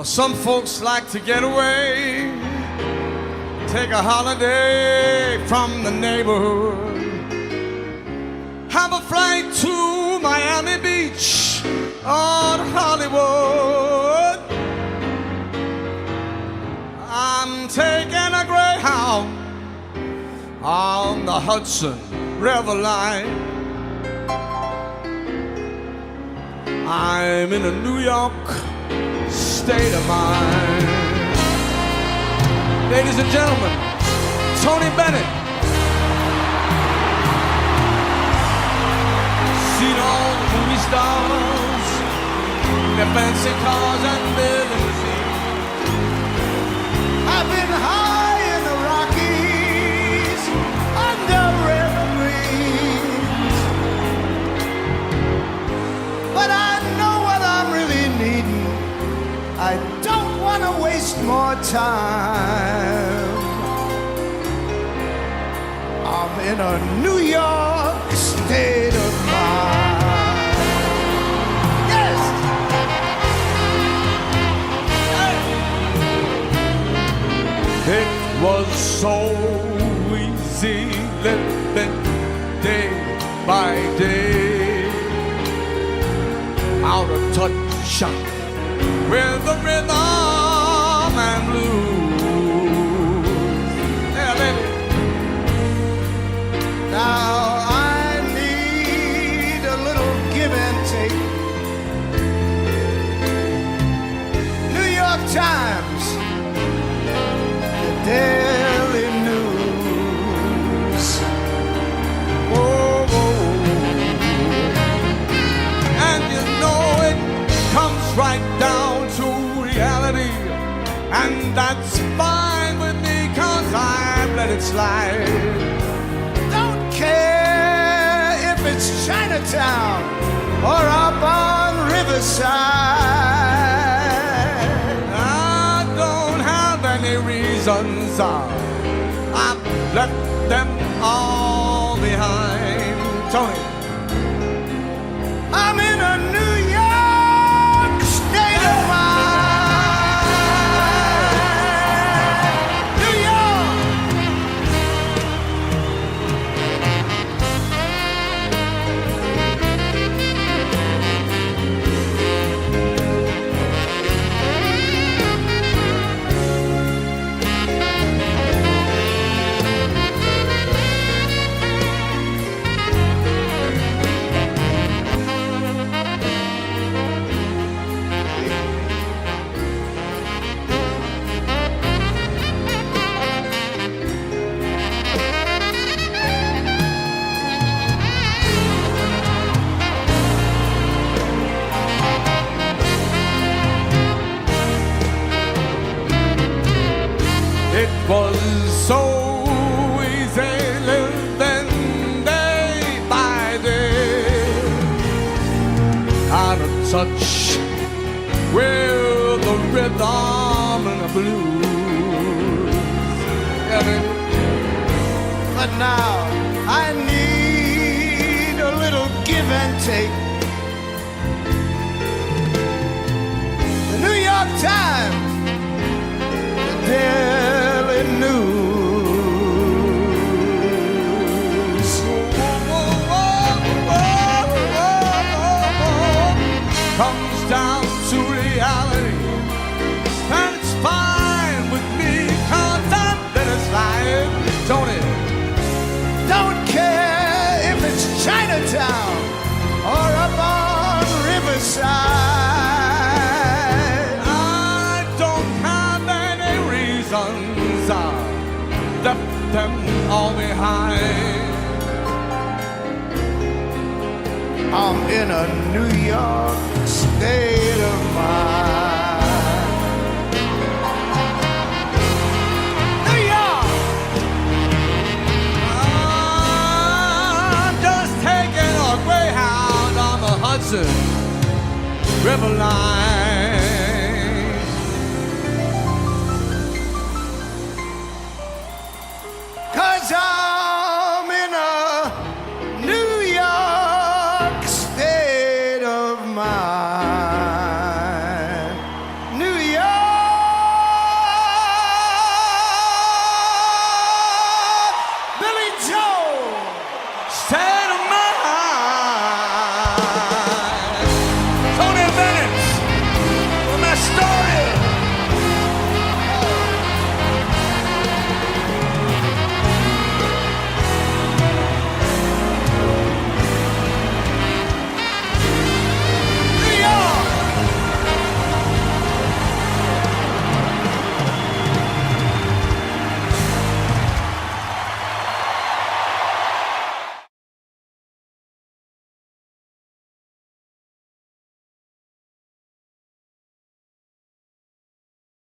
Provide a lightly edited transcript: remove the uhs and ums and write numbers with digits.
Some folks like to get away, take a holiday from the neighborhood, have a flight to Miami Beach or Hollywood. I'm taking a Greyhound on the Hudson River line. I'm in a New York state of mind. Ladies and gentlemen, Tony Bennett. Seen all the movie stars, their fancy cars and their limousines. I've been high in the Rockies, under evergreens, but I know what I'm really needing. I don't want to waste more time. I'm in a New York state of mind. Yes! Hey. It was so easy living day by day, out of touch with the rhythm and blues. Yeah, baby. Now I need a little give and take. New York Times, the Daily News. Whoa, whoa. And you know it comes right down to reality, and that's fine with me, 'cause I've let it slide. Don't care if it's Chinatown or up on Riverside. I don't have any reasons. I've left them all behind. Tony, I'm in a New York state of mind. New York. It was so easy living day by day, out of touch with the rhythm and the blues. Yeah, baby. But now I need a little give and take. The New York Times, the Daily News. Comes down to reality, and it's fine with me, 'cause I've let it slide. Tony, don't care if it's Chinatown or up on Riverside. I don't have any reasons. I've left them all behind. I'm in a New York state of mind. New York! I'm just taking a Greyhound on the Hudson River line.